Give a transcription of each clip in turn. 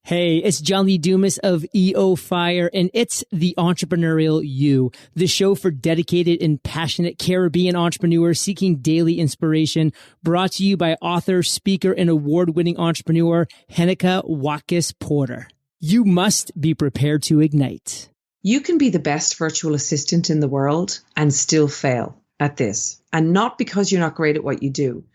Hey, it's John Lee Dumas of EO Fire, and it's the Entrepreneurial You, the show for dedicated and passionate Caribbean entrepreneurs seeking daily inspiration, brought to you by author, speaker, and award-winning entrepreneur Heneka Watkis-Porter. You must be prepared to ignite. You can be the best virtual assistant in the world and still fail at this. And not because you're not great at what you do,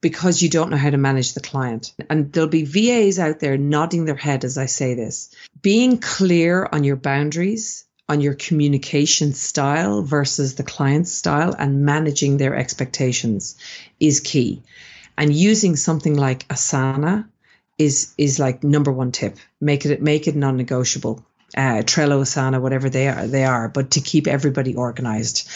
because you don't know how to manage the client. And there'll be VAs out there nodding their head as I say this. Being clear on your boundaries, on your communication style versus the client's style, and managing their expectations is key. And using something like Asana is like number one tip. Make it non-negotiable. Trello, Asana, whatever they are, but to keep everybody organized.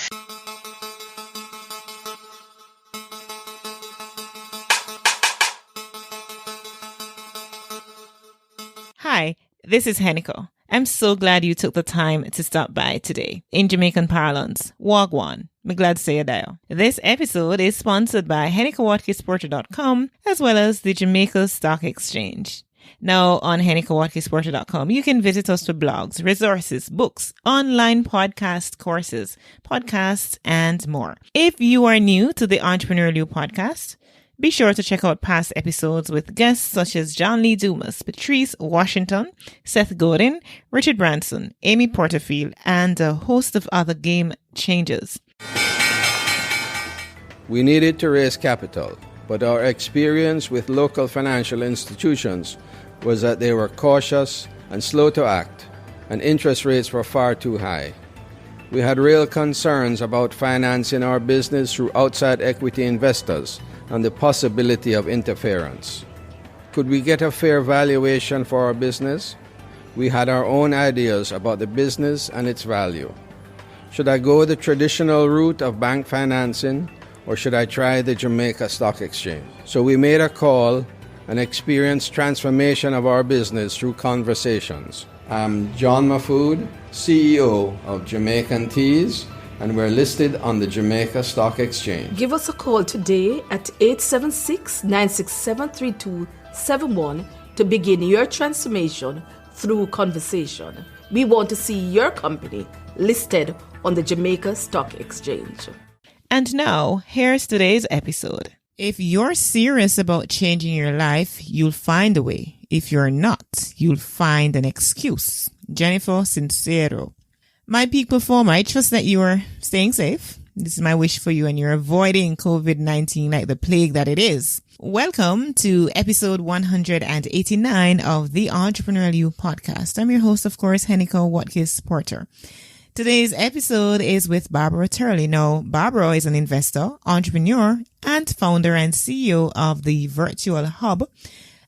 Hi, this is Heneka. I'm so glad you took the time to stop by today. In Jamaican parlance, Wagwan. I'm glad to say it there. This episode is sponsored by HenekaWatkis-Porter.com as well as the Jamaica Stock Exchange. Now on HenekaWatkis-Porter.com, you can visit us for blogs, resources, books, online podcast courses, podcasts, and more. If you are new to the Entrepreneurial You podcast, be sure to check out past episodes with guests such as John Lee Dumas, Patrice Washington, Seth Godin, Richard Branson, Amy Porterfield, and a host of other game changers. We needed to raise capital, but our experience with local financial institutions was that they were cautious and slow to act, and interest rates were far too high. We had real concerns about financing our business through outside equity investors and the possibility of interference. Could we get a fair valuation for our business? We had our own ideas about the business and its value. Should I go the traditional route of bank financing, or should I try the Jamaica Stock Exchange? So we made a call and experienced transformation of our business through conversations. I'm John Mafood, CEO of Jamaican Teas, and we're listed on the Jamaica Stock Exchange. Give us a call today at 876-967-3271 to begin your transformation through conversation. We want to see your company listed on the Jamaica Stock Exchange. And now, here's today's episode. If you're serious about changing your life, you'll find a way. If you're not, you'll find an excuse. Jennifer Sincero. My peak performer, I trust that you are staying safe. This is my wish for you, and you're avoiding COVID-19 like the plague that it is. Welcome to episode 189 of the Entrepreneurial You podcast. I'm your host, of course, Heneka Watkis-Porter. Today's episode is with Barbara Turley. Now, Barbara is an investor, entrepreneur, and founder and CEO of the Virtual Hub,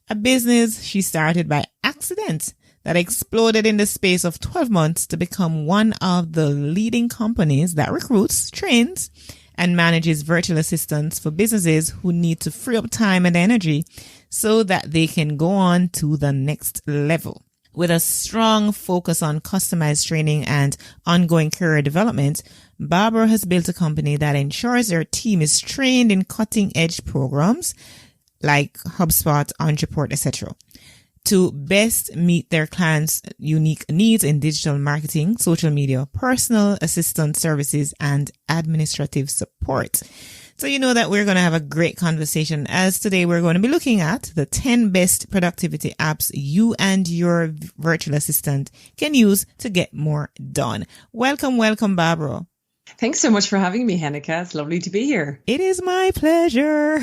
a business she started by accident that exploded in the space of 12 months to become one of the leading companies that recruits, trains, and manages virtual assistants for businesses who need to free up time and energy so that they can go on to the next level. With a strong focus on customized training and ongoing career development, Barbara has built a company that ensures their team is trained in cutting-edge programs like HubSpot, Entreport, etc. to best meet their clients' unique needs in digital marketing, social media, personal assistant services, and administrative support. So you know that we're going to have a great conversation, as today we're going to be looking at the 10 best productivity apps you and your virtual assistant can use to get more done. Welcome, Barbara. Thanks so much for having me, Heneka. It's lovely to be here. It is my pleasure.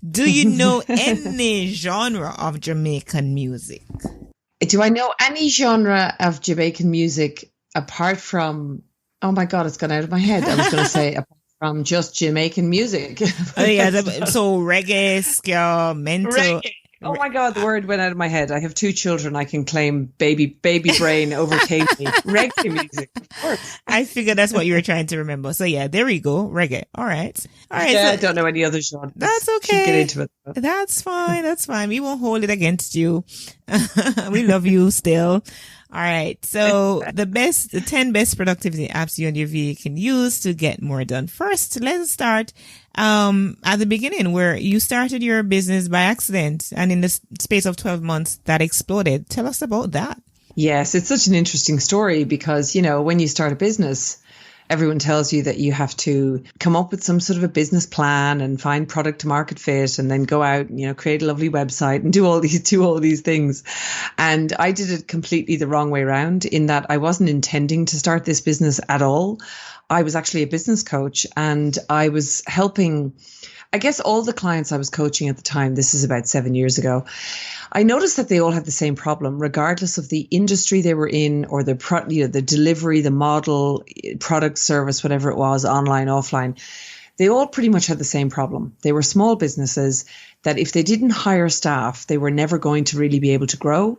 Do you know any genre of Jamaican music? Do I know any genre of Jamaican music apart from, oh my God, it's gone out of my head. I was going to say apart from just Jamaican music. Oh, yeah, so reggae, ska, mental. Reggae. Oh my God, the word went out of my head. I have two children. I can claim baby brain overcame me. Reggae music, of course. I figured that's what you were trying to remember. So yeah, there we go. Reggae. All right. Yeah, so I don't know any other genre. That's okay. Should get into it. That's fine. We won't hold it against you. We love you still. All right. So the 10 best productivity apps you and your VA can use to get more done. First, let's start at the beginning, where you started your business by accident, and in the space of 12 months that exploded. Tell us about that. Yes, it's such an interesting story because, when you start a business, everyone tells you that you have to come up with some sort of a business plan and find product to market fit, and then go out and, create a lovely website and do all these things. And I did it completely the wrong way around, in that I wasn't intending to start this business at all. I was actually a business coach, and I was helping, I guess, all the clients I was coaching at the time. This is about 7 years ago. I noticed that they all had the same problem, regardless of the industry they were in, or the the delivery, the model, product, service, whatever it was, online, offline. They all pretty much had the same problem. They were small businesses that if they didn't hire staff, they were never going to really be able to grow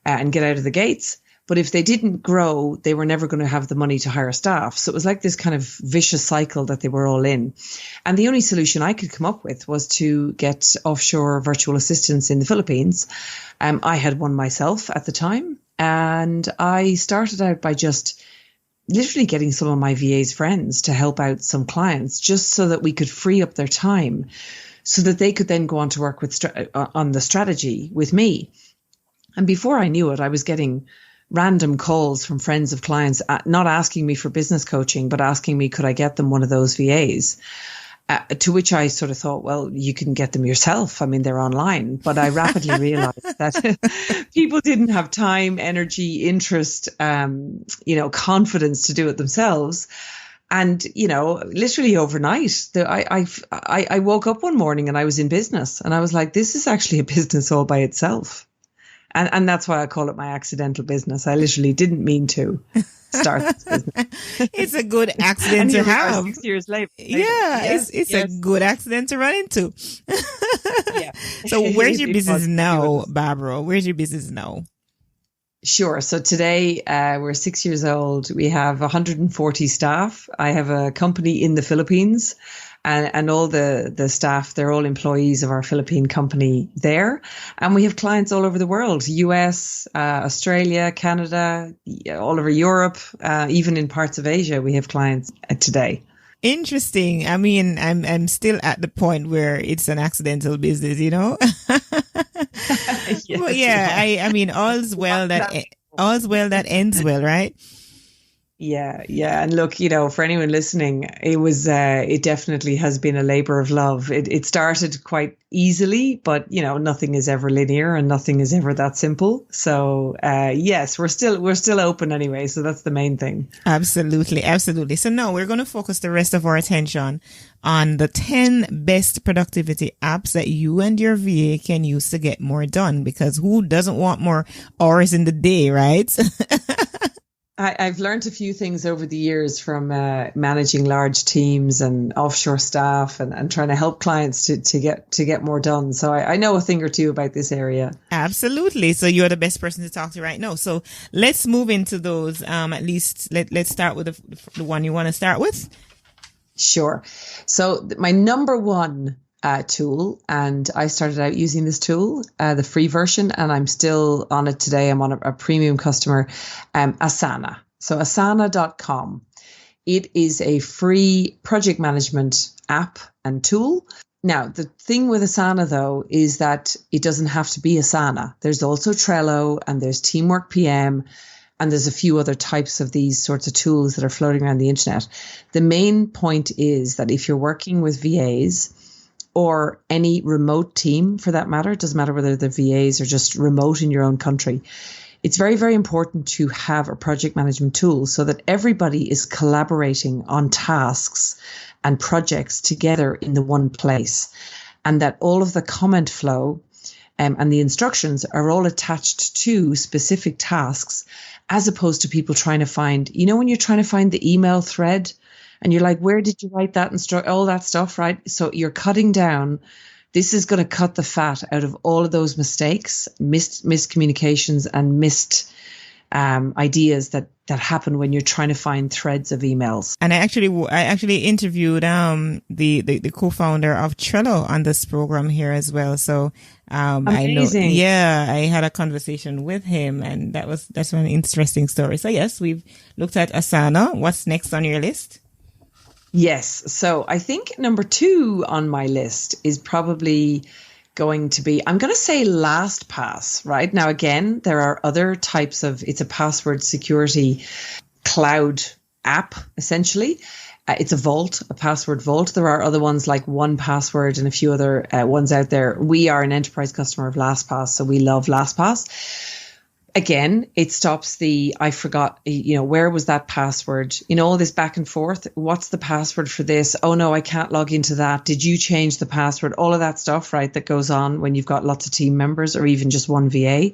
and get out of the gates. But if they didn't grow, they were never going to have the money to hire staff. So it was like this kind of vicious cycle that they were all in. And the only solution I could come up with was to get offshore virtual assistants in the Philippines. I had one myself at the time. And I started out by just literally getting some of my VA's friends to help out some clients, just so that we could free up their time so that they could then go on to work on the strategy with me. And before I knew it, I was getting random calls from friends of clients, not asking me for business coaching, but asking me, could I get them one of those VAs? To which I sort of thought, well, you can get them yourself. I mean, they're online. But I rapidly realized that people didn't have time, energy, interest, confidence to do it themselves. And, literally overnight, I woke up one morning and I was in business, and I was like, this is actually a business all by itself. And that's why I call it my accidental business. I literally didn't mean to start this business. It's a good accident to have. 6 years later. Yeah, it's a good accident to run into. Yeah. So where's your business now, Barbara? Where's your business now? Sure. So today we're 6 years old. We have 140 staff. I have a company in the Philippines. And all the staff, they're all employees of our Philippine company there. And we have clients all over the world, US, Australia, Canada, all over Europe, even in parts of Asia, we have clients today. Interesting. I mean, I'm still at the point where it's an accidental business, Yes, well, yeah, I mean, all's well that ends well, right? Yeah. And look, for anyone listening, it definitely has been a labor of love. It started quite easily, but nothing is ever linear and nothing is ever that simple. So, yes, we're still open anyway. So that's the main thing. Absolutely. So now we're going to focus the rest of our attention on the 10 best productivity apps that you and your VA can use to get more done, because who doesn't want more hours in the day, right? I've learned a few things over the years from managing large teams and offshore staff and trying to help clients to get more done. So I know a thing or two about this area. Absolutely. So you're the best person to talk to right now. So let's move into those. At least let's start with the one you want to start with. Sure. So my number one tool, and I started out using this tool, the free version, and I'm still on it today. I'm on a premium customer, Asana. So asana.com. It is a free project management app and tool. Now, the thing with Asana, though, is that it doesn't have to be Asana. There's also Trello, and there's Teamwork PM, and there's a few other types of these sorts of tools that are floating around the internet. The main point is that if you're working with VAs, or any remote team for that matter, it doesn't matter whether they're VAs or just remote in your own country, it's very, very important to have a project management tool so that everybody is collaborating on tasks and projects together in the one place, and that all of the comment flow and the instructions are all attached to specific tasks, as opposed to people trying to find, when you're trying to find the email thread, and you're like, where did you write that and all that stuff, right? So you're cutting down. This is going to cut the fat out of all of those mistakes, miscommunications, and missed ideas that that happen when you're trying to find threads of emails. And I actually interviewed the co-founder of Trello on this program here as well. So Amazing. I had a conversation with him, and that's an interesting story. So yes, we've looked at Asana. What's next on your list? Yes. So I think number 2 on my list is probably going to be, I'm going to say LastPass, right? Now, again, there are other types of, it's a password security cloud app, essentially. It's a password vault. There are other ones like 1Password and a few other ones out there. We are an enterprise customer of LastPass, so we love LastPass. Again, it stops I forgot, where was that password? All this back and forth. What's the password for this? Oh no, I can't log into that. Did you change the password? All of that stuff, right, that goes on when you've got lots of team members or even just one VA.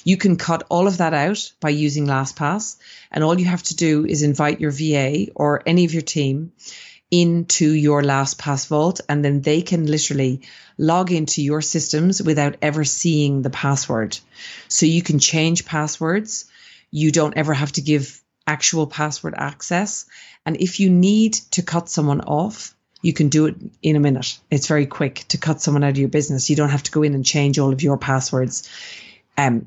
You can cut all of that out by using LastPass. And all you have to do is invite your VA or any of your team into your LastPass vault, and then they can literally log into your systems without ever seeing the password. So you can change passwords. You don't ever have to give actual password access. And if you need to cut someone off, you can do it in a minute. It's very quick to cut someone out of your business. You don't have to go in and change all of your passwords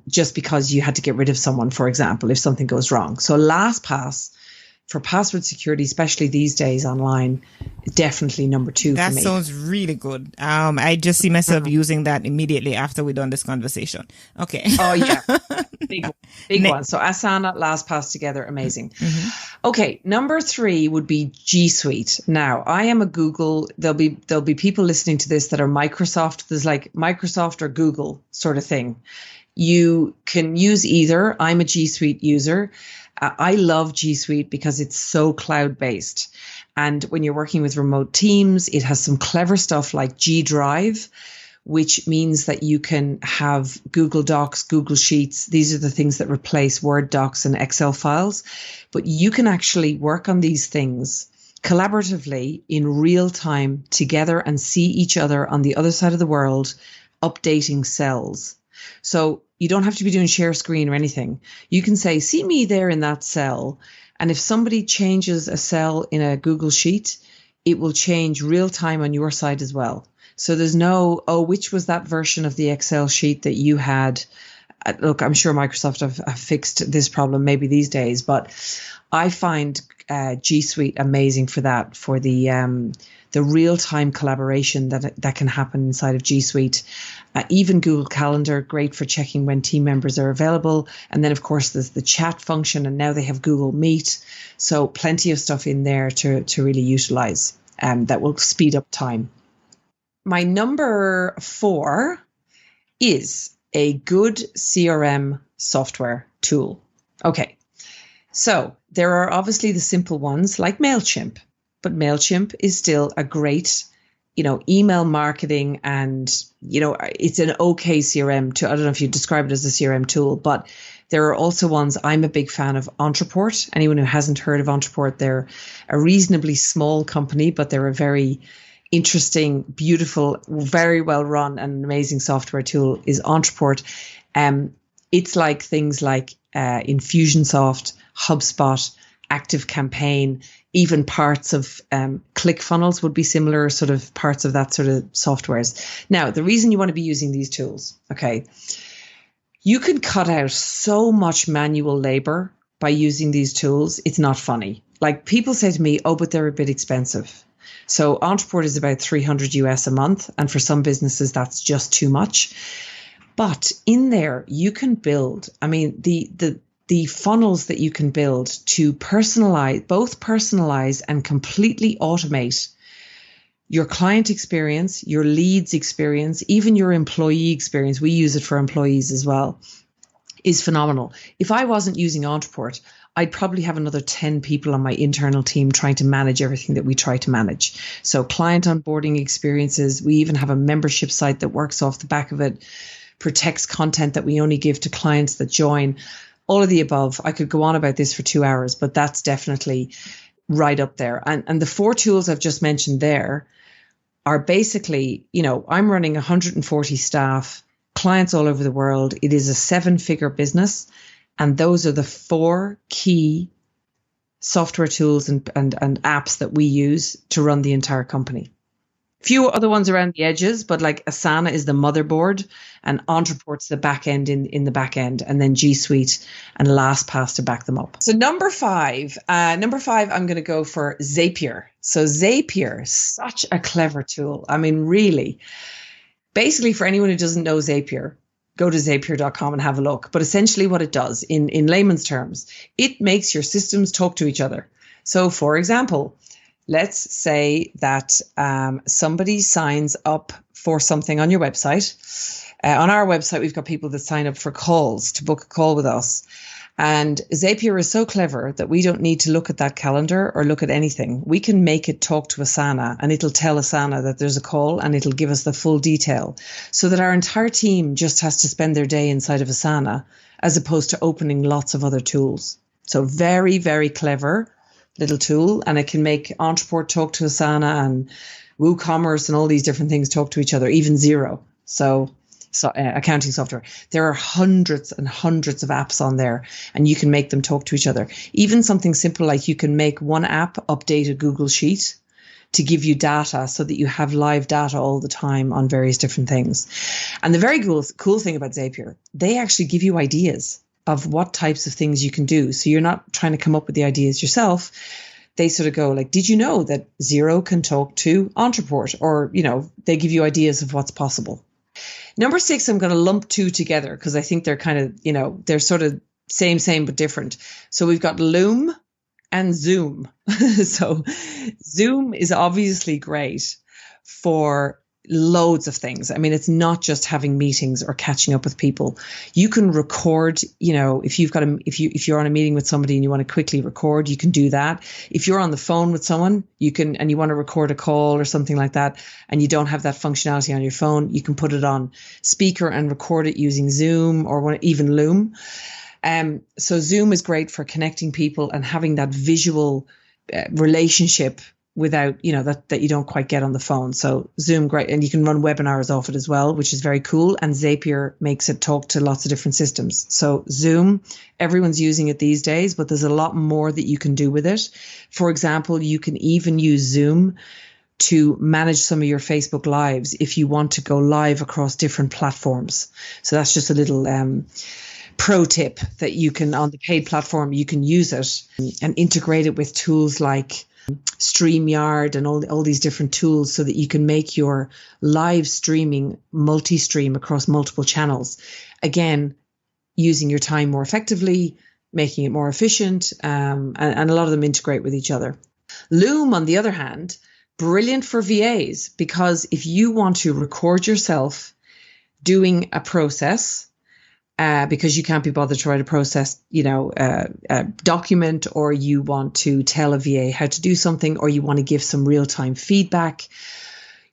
just because you had to get rid of someone, for example, if something goes wrong. So LastPass, for password security, especially these days online, definitely number 2 for me. That sounds really good. I just see myself using that immediately after we're done this conversation. Okay. Oh yeah, big one. So Asana, LastPass together, amazing. Mm-hmm. Okay, number 3 would be G Suite. Now, I am a Google. There'll be people listening to this that are Microsoft. There's like Microsoft or Google sort of thing. You can use either. I'm a G Suite user. I love G Suite because it's so cloud-based. And when you're working with remote teams, it has some clever stuff like G Drive, which means that you can have Google Docs, Google Sheets. These are the things that replace Word docs and Excel files. But you can actually work on these things collaboratively in real time together and see each other on the other side of the world, updating cells. So you don't have to be doing share screen or anything. You can say, see me there in that cell. And if somebody changes a cell in a Google Sheet, it will change real time on your side as well. So there's no, which was that version of the Excel sheet that you had? Look, I'm sure Microsoft have fixed this problem maybe these days, but I find G Suite amazing for that, for the real-time collaboration that can happen inside of G Suite. Even Google Calendar, great for checking when team members are available. And then, of course, there's the chat function, and now they have Google Meet. So plenty of stuff in there to really utilize that will speed up time. My number 4 is a good CRM software tool. Okay, so there are obviously the simple ones like MailChimp, but MailChimp is still a great, email marketing, and, it's an okay CRM tool. I don't know if you describe it as a CRM tool, but there are also ones. I'm a big fan of Entreport. Anyone who hasn't heard of Entreport, they're a reasonably small company, but they're a very interesting, beautiful, very well run and amazing software tool is Entreport. It's like things like Infusionsoft, HubSpot, ActiveCampaign, even parts of ClickFunnels would be similar sort of parts of that sort of softwares. Now, the reason you want to be using these tools, okay, you can cut out so much manual labor by using these tools. It's not funny. Like, people say to me, but they're a bit expensive. So Entreport is about $300 US a month. And for some businesses, that's just too much. But in there, you can build, the funnels that you can build to personalize and completely automate your client experience, your leads experience, even your employee experience. We use it for employees as well, is phenomenal. If I wasn't using Entreport, I'd probably have another 10 people on my internal team trying to manage everything that we try to manage. So client onboarding experiences, we even have a membership site that works off the back of it, protects content that we only give to clients that join, all of the above. I could go on about this for 2 hours, but that's definitely right up there. And the 4 tools I've just mentioned there are basically, I'm running 140 staff, clients all over the world. It is a 7-figure business. And those are the 4 key software tools and apps that we use to run the entire company. Few other ones around the edges, but like Asana is the motherboard and Entreport's the back end in the back end, and then G Suite and LastPass to back them up. So number 5, I'm going to go for Zapier. So Zapier, such a clever tool. I mean, really, basically for anyone who doesn't know Zapier, go to zapier.com and have a look. But essentially what it does in layman's terms, it makes your systems talk to each other. So for example, let's say that somebody signs up for something on your website. On our website, we've got people that sign up for calls to book a call with us. And Zapier is so clever that we don't need to look at that calendar or look at anything. We can make it talk to Asana, and it'll tell Asana that there's a call, and it'll give us the full detail, so that our entire team just has to spend their day inside of Asana as opposed to opening lots of other tools. So very, very clever little tool, and it can make Entreport talk to Asana and WooCommerce and all these different things talk to each other, even Xero. So accounting software. There are hundreds and hundreds of apps on there, and you can make them talk to each other. Even something simple like you can make one app update a Google Sheet to give you data so that you have live data all the time on various different things. And the very cool thing about Zapier, they actually give you ideas of what types of things you can do. So you're not trying to come up with the ideas yourself. They sort of go like, did you know that Xero can talk to Entreport? Or, they give you ideas of what's possible. Number 6, I'm going to lump 2 together because I think they're kind of, they're sort of same, but different. So we've got Loom and Zoom. So Zoom is obviously great for loads of things. I mean, it's not just having meetings or catching up with people. You can record, if you're on a meeting with somebody and you want to quickly record, you can do that. If you're on the phone with someone, you can, and you want to record a call or something like that, and you don't have that functionality on your phone, you can put it on speaker and record it using Zoom or even Loom. So Zoom is great for connecting people and having that visual relationship without, that you don't quite get on the phone. So Zoom, great. And you can run webinars off it as well, which is very cool. And Zapier makes it talk to lots of different systems. So Zoom, everyone's using it these days, but there's a lot more that you can do with it. For example, you can even use Zoom to manage some of your Facebook Lives if you want to go live across different platforms. So that's just a little pro tip that you can, on the paid platform, you can use it and integrate it with tools like StreamYard and all these different tools so that you can make your live streaming multi-stream across multiple channels. Again, using your time more effectively, making it more efficient, and a lot of them integrate with each other. Loom, on the other hand, brilliant for VAs, because if you want to record yourself doing a process, because you can't be bothered to write a process, a document, or you want to tell a VA how to do something, or you want to give some real-time feedback,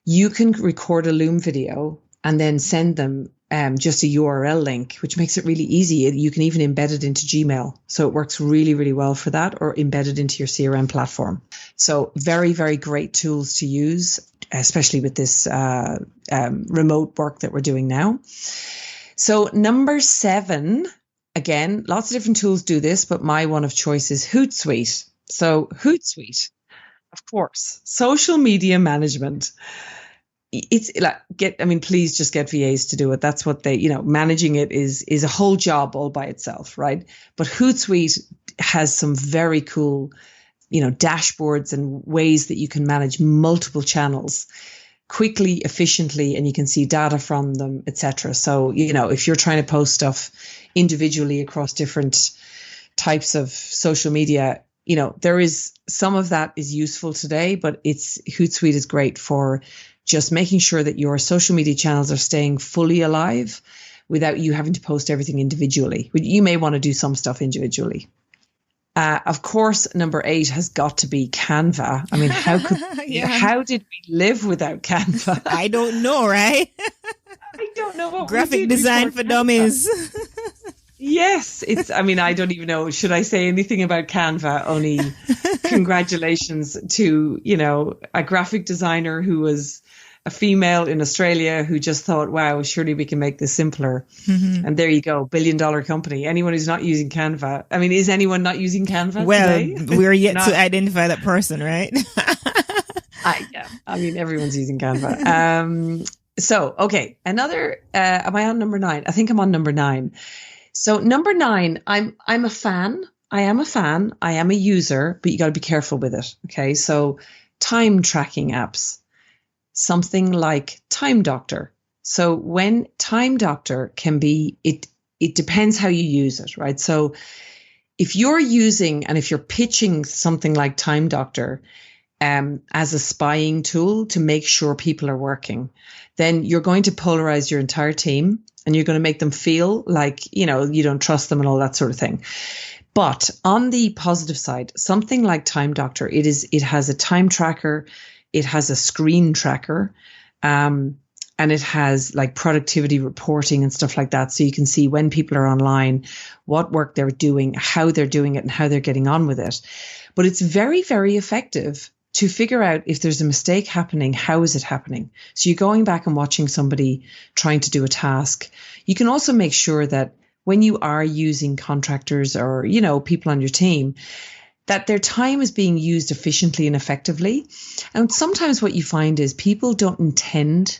you can record a Loom video and then send them just a URL link, which makes it really easy. You can even embed it into Gmail. So it works really, really well for that, or embed it into your CRM platform. So very, very great tools to use, especially with this remote work that we're doing now. So number 7, again, lots of different tools do this, but my one of choice is Hootsuite. So Hootsuite, of course, social media management. It's like, please just get VAs to do it. That's what they, managing it is a whole job all by itself, right? But Hootsuite has some very cool, dashboards and ways that you can manage multiple channels quickly, efficiently, and you can see data from them, etc. So, if you're trying to post stuff individually across different types of social media, there is some of that is useful today, but Hootsuite is great for just making sure that your social media channels are staying fully alive without you having to post everything individually. You may want to do some stuff individually. Of course, number 8 has got to be Canva. I mean, how did we live without Canva? I don't know, right? I don't know what graphic design for dummies. Yes, I don't even know. Should I say anything about Canva? Only congratulations to, a graphic designer who was a female in Australia who just thought, wow, surely we can make this simpler. And there you go, $1 billion company. Anyone who's not using Canva. I mean, is anyone not using Canva today? We're yet to identify that person, right? Yeah, I mean, everyone's using Canva. So, okay, another, am I on number 9? I think I'm on number 9. So number 9, I'm a fan. I am a fan. I am a user, but you got to be careful with it. Okay. So time tracking apps, something like Time Doctor. So when Time Doctor can be, it depends how you use it, right? So if you're using, and if you're pitching something like Time Doctor, as a spying tool to make sure people are working, then you're going to polarize your entire team and you're going to make them feel like, you don't trust them and all that sort of thing. But on the positive side, something like Time Doctor, it has a time tracker, it has a screen tracker, and it has like productivity reporting and stuff like that. So you can see when people are online, what work they're doing, how they're doing it, and how they're getting on with it. But it's very, very effective to figure out if there's a mistake happening, how is it happening? So you're going back and watching somebody trying to do a task. You can also make sure that when you are using contractors or, people on your team, that their time is being used efficiently and effectively. And sometimes what you find is people don't intend,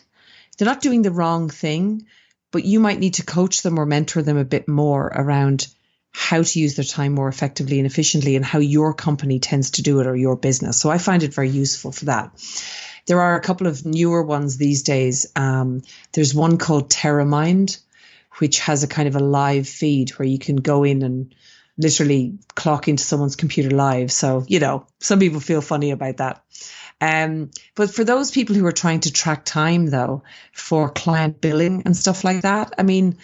they're not doing the wrong thing, but you might need to coach them or mentor them a bit more around how to use their time more effectively and efficiently and how your company tends to do it or your business. So I find it very useful for that. There are a couple of newer ones these days. There's one called TerraMind, which has a kind of a live feed where you can go in and literally clock into someone's computer live. So, some people feel funny about that. But for those people who are trying to track time, though, for client billing and stuff like that, I mean,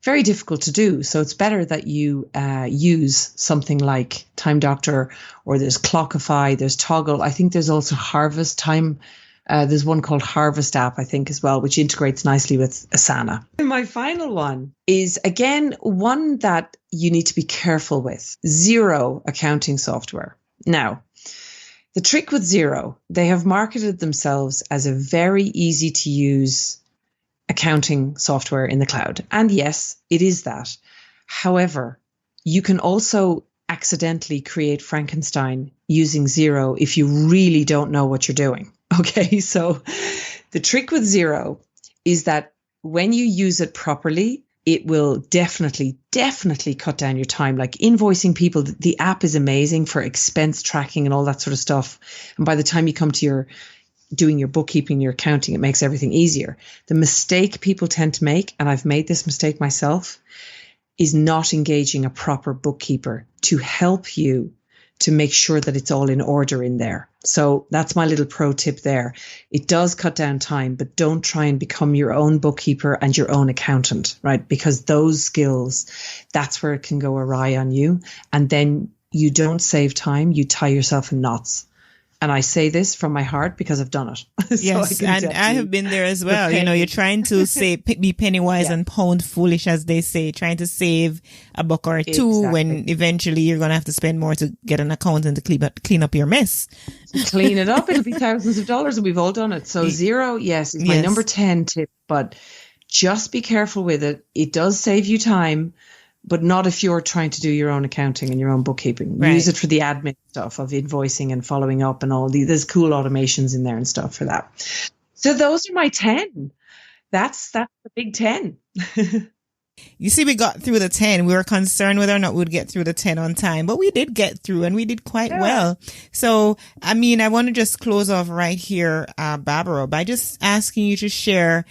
very difficult to do. So it's better that you use something like Time Doctor, or there's Clockify, there's Toggle. I think there's also Harvest Time. There's one called Harvest app, I think, as well, which integrates nicely with Asana. And my final one is, again, one that you need to be careful with: Xero accounting software. Now, the trick with Xero, they have marketed themselves as a very easy to use accounting software in the cloud. And yes, it is that. However, you can also accidentally create Frankenstein using Xero if you really don't know what you're doing. Okay, so the trick with Xero is that when you use it properly, it will definitely cut down your time. Like invoicing people, the app is amazing for expense tracking and all that sort of stuff. And by the time you come to doing your bookkeeping, your accounting, it makes everything easier. The mistake people tend to make, and I've made this mistake myself, is not engaging a proper bookkeeper to help you to make sure that it's all in order in there. So that's my little pro tip there. It does cut down time, but don't try and become your own bookkeeper and your own accountant, right? Because those skills, that's where it can go awry on you. And then you don't save time, you tie yourself in knots. And I say this from my heart because I've done it. So yes, and I have been there as well. You're trying to be penny wise and pound foolish, as they say, trying to save a buck or two when eventually you're going to have to spend more to get an accountant to clean up your mess. Clean it up. It'll be thousands of dollars, and we've all done it. So Xero, yes, is my number 10 tip, but just be careful with it. It does save you time, but not if you're trying to do your own accounting and your own bookkeeping. Right. Use it for the admin stuff of invoicing and following up and all. There's cool automations in there and stuff for that. So those are my 10. That's the big 10. You see, we got through the 10. We were concerned whether or not we'd get through the 10 on time, but we did get through and we did quite well. So, I want to just close off right here, Barbara, by just asking you to share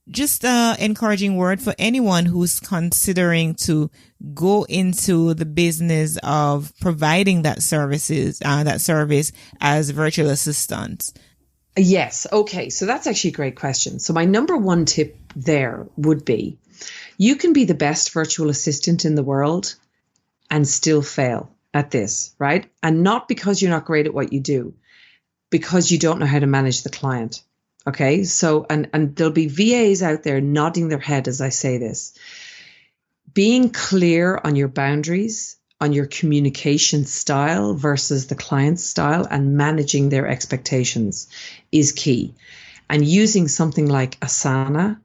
just an encouraging word for anyone who's considering to go into the business of providing that service as virtual assistants. Yes. Okay. So that's actually a great question. So my number 1 tip there would be, you can be the best virtual assistant in the world and still fail at this, right? And not because you're not great at what you do, because you don't know how to manage the client. Okay, so, and there'll be VAs out there nodding their head as I say this. Being clear on your boundaries, on your communication style versus the client's style, and managing their expectations is key. And using something like Asana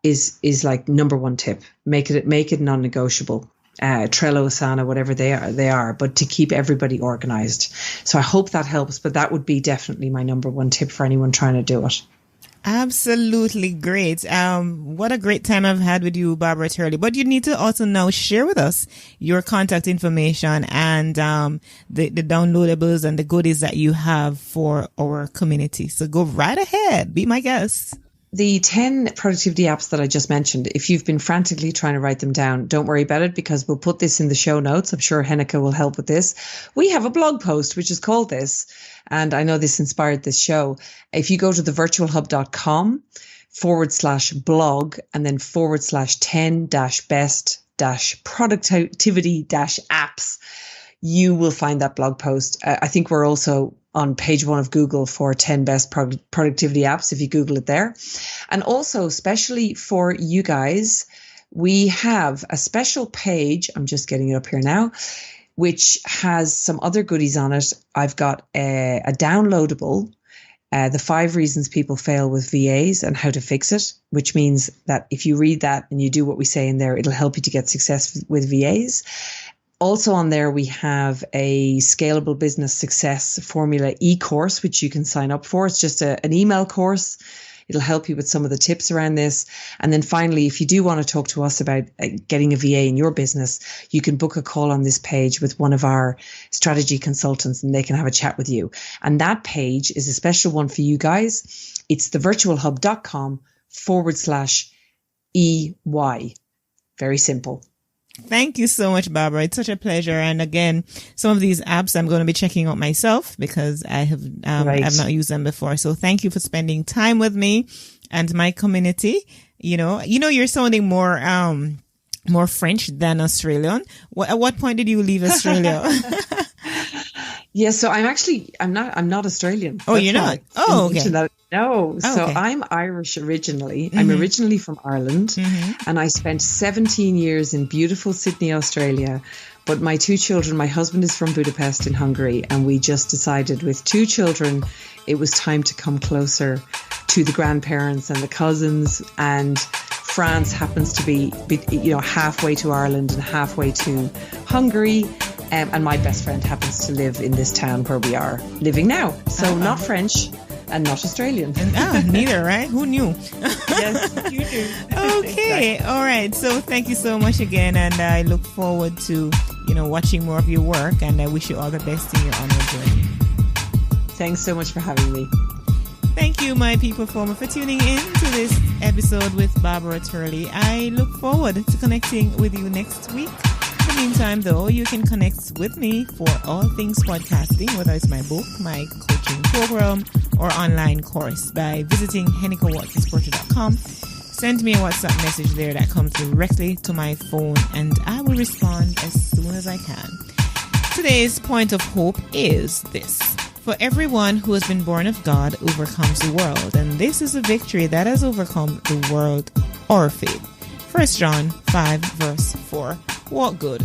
is like number one tip. Make it non-negotiable. Trello, Asana, whatever they are, but to keep everybody organized. So I hope that helps, but that would be definitely my number one tip for anyone trying to do it. Absolutely great. What a great time I've had with you, Barbara Turley. But you need to also now share with us your contact information and the downloadables and the goodies that you have for our community. So go right ahead. Be my guest. The 10 productivity apps that I just mentioned, if you've been frantically trying to write them down, don't worry about it because we'll put this in the show notes. I'm sure Heneka will help with this. We have a blog post which is called this, and I know this inspired this show. If you go to thevirtualhub.com/blog and then /10-best-productivity-apps, you will find that blog post. I think we're also on page 1 of Google for 10 best productivity apps, if you Google it there. And also, especially for you guys, we have a special page, I'm just getting it up here now, which has some other goodies on it. I've got a downloadable, the 5 reasons people fail with VAs and how to fix it, which means that if you read that and you do what we say in there, it'll help you to get success with VAs. Also on there, we have a scalable business success formula e-course, which you can sign up for. It's just an email course. It'll help you with some of the tips around this. And then finally, if you do want to talk to us about getting a VA in your business, you can book a call on this page with one of our strategy consultants and they can have a chat with you. And that page is a special one for you guys. It's thevirtualhub.com/EY. Very simple. Thank you so much, Barbara. It's such a pleasure. And again, some of these apps I'm going to be checking out myself because I have I've not used them before. So thank you for spending time with me and my community. You know, you're sounding more French than Australian. At what point did you leave Australia? Yeah, so I'm not Australian. Oh, you're not? Oh, okay. No, so okay. I'm Irish originally. Mm-hmm. I'm originally from Ireland, and I spent 17 years in beautiful Sydney, Australia. But my 2 children, my husband is from Budapest in Hungary, and we just decided with 2 children, it was time to come closer to the grandparents and the cousins. And France happens to be halfway to Ireland and halfway to Hungary. And my best friend happens to live in this town where we are living now. So not French and not Australian. Neither, right? Who knew? Yes, you do. Okay. Exactly. All right. So thank you so much again. And I look forward to, watching more of your work. And I wish you all the best in your onward journey. Thanks so much for having me. Thank you, my people former, for tuning in to this episode with Barbara Turley. I look forward to connecting with you next week. In the meantime, though, you can connect with me for all things podcasting, whether it's my book, my coaching program, or online course by visiting HenekaWatkis-Porter.com. Send me a WhatsApp message there that comes directly to my phone, and I will respond as soon as I can. Today's point of hope is this. For everyone who has been born of God overcomes the world, and this is a victory that has overcome the world or faith. 1 John 5 verse 4. Walk good.